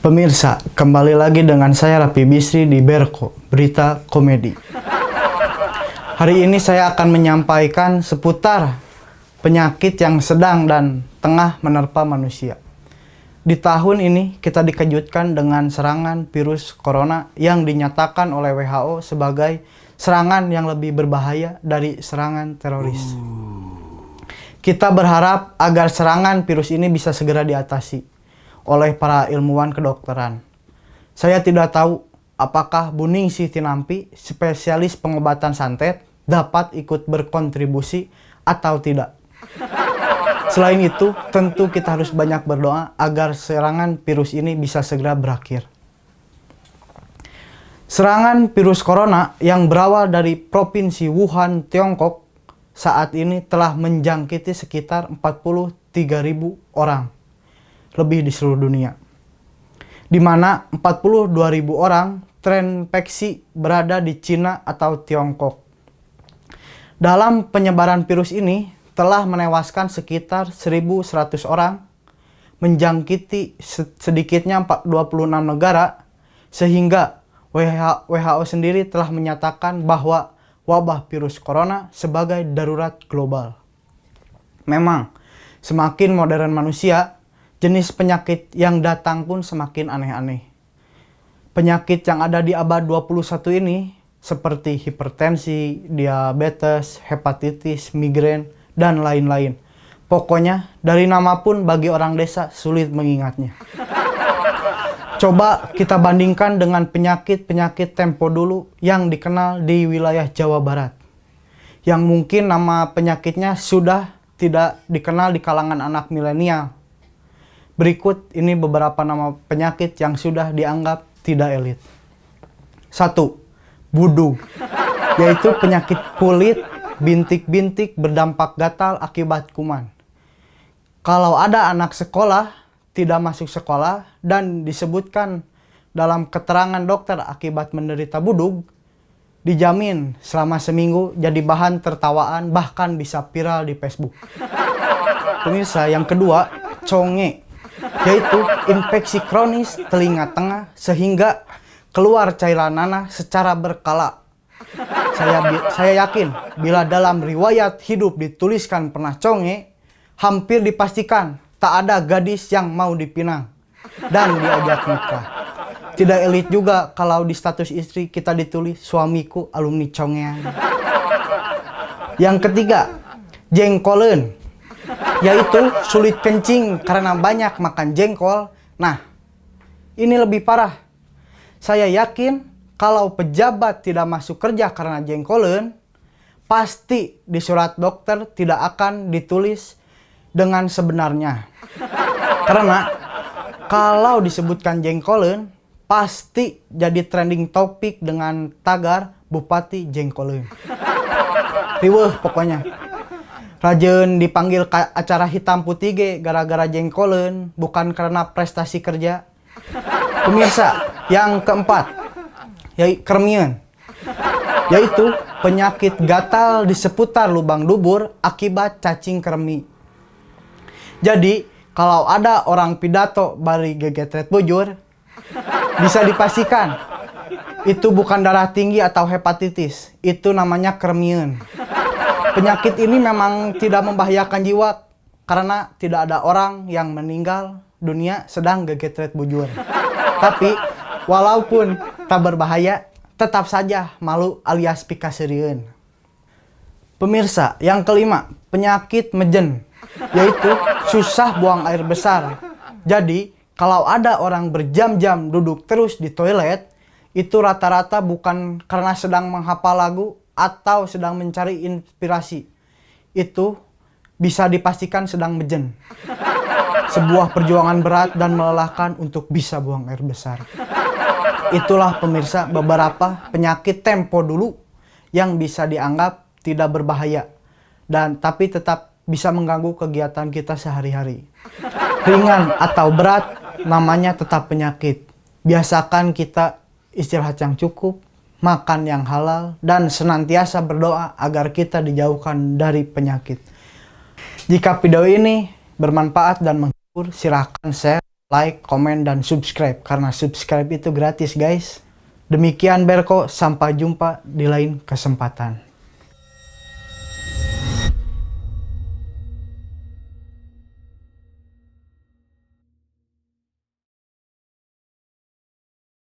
Pemirsa, kembali lagi dengan saya Rapi Bisri di Berko, Berita Komedi. Hari ini saya akan menyampaikan seputar penyakit yang sedang dan tengah menerpa manusia. Di tahun ini kita dikejutkan dengan serangan virus corona yang dinyatakan oleh WHO sebagai serangan yang lebih berbahaya dari serangan teroris. Kita berharap agar serangan virus ini bisa segera diatasi oleh para ilmuwan kedokteran. Saya tidak tahu apakah Bu Ningsih Tinampi, spesialis pengobatan santet, dapat ikut berkontribusi atau tidak. Selain itu, tentu kita harus banyak berdoa agar serangan virus ini bisa segera berakhir. Serangan virus corona yang berawal dari Provinsi Wuhan, Tiongkok, saat ini telah menjangkiti sekitar 43.000 orang lebih di seluruh dunia, di mana 42.000 orang terinfeksi berada di Cina atau Tiongkok. Dalam penyebaran virus ini telah menewaskan sekitar 1.100 orang, menjangkiti sedikitnya 26 negara, sehingga WHO sendiri telah menyatakan bahwa wabah virus corona sebagai darurat global. Memang, semakin modern manusia, jenis penyakit yang datang pun semakin aneh-aneh. Penyakit yang ada di abad 21 ini seperti hipertensi, diabetes, hepatitis, migrain, dan lain-lain. Pokoknya dari nama pun bagi orang desa sulit mengingatnya. Coba kita bandingkan dengan penyakit-penyakit tempo dulu yang dikenal di wilayah Jawa Barat, yang mungkin nama penyakitnya sudah tidak dikenal di kalangan anak milenial. Berikut ini beberapa nama penyakit yang sudah dianggap tidak elit. 1. Budug, yaitu penyakit kulit bintik-bintik berdampak gatal akibat kuman. Kalau ada anak sekolah tidak masuk sekolah dan disebutkan dalam keterangan dokter akibat menderita budug, dijamin selama seminggu jadi bahan tertawaan, bahkan bisa viral di Facebook. Pemirsa, yang kedua, conge, yaitu infeksi kronis telinga tengah sehingga keluar cairan nanah secara berkala. Saya yakin bila dalam riwayat hidup dituliskan pernah conge, hampir dipastikan tak ada gadis yang mau dipinang dan diajak nikah. Tidak elit juga kalau di status istri kita ditulis suamiku alumni congean. Yang ketiga, jengkolen, yaitu sulit kencing karena banyak makan jengkol. Nah, ini lebih parah. Saya yakin kalau pejabat tidak masuk kerja karena jengkolen, pasti di surat dokter tidak akan ditulis dengan sebenarnya. Karena kalau disebutkan jengkolen, pasti jadi trending topik dengan tagar Bupati Jengkolen. Riweuh pokoknya. Rajin dipanggil ke acara hitam putih ge gara-gara jengkolen, bukan karena prestasi kerja. Pemirsa, yang keempat, kermian, yaitu penyakit gatal di seputar lubang dubur akibat cacing kremi. Jadi, kalau ada orang pidato bari gegetret bujur, bisa dipastikan itu bukan darah tinggi atau hepatitis, itu namanya kremian. Penyakit ini memang tidak membahayakan jiwa karena tidak ada orang yang meninggal dunia sedang gegetret bujur. Tapi walaupun tak berbahaya, tetap saja malu alias pikasirieun. Pemirsa, yang kelima, penyakit mejen, yaitu susah buang air besar. Jadi, kalau ada orang berjam-jam duduk terus di toilet, itu rata-rata bukan karena sedang menghafal lagu atau sedang mencari inspirasi. Itu bisa dipastikan sedang mejen. Sebuah perjuangan berat dan melelahkan untuk bisa buang air besar. Itulah pemirsa beberapa penyakit tempo dulu yang bisa dianggap tidak berbahaya dan tapi tetap bisa mengganggu kegiatan kita sehari-hari. Ringan atau berat, namanya tetap penyakit. Biasakan kita istirahat yang cukup, makan yang halal, dan senantiasa berdoa agar kita dijauhkan dari penyakit. Jika video ini bermanfaat dan menghibur, silahkan share, like, komen, dan subscribe. Karena subscribe itu gratis guys. Demikian Berko, sampai jumpa di lain kesempatan.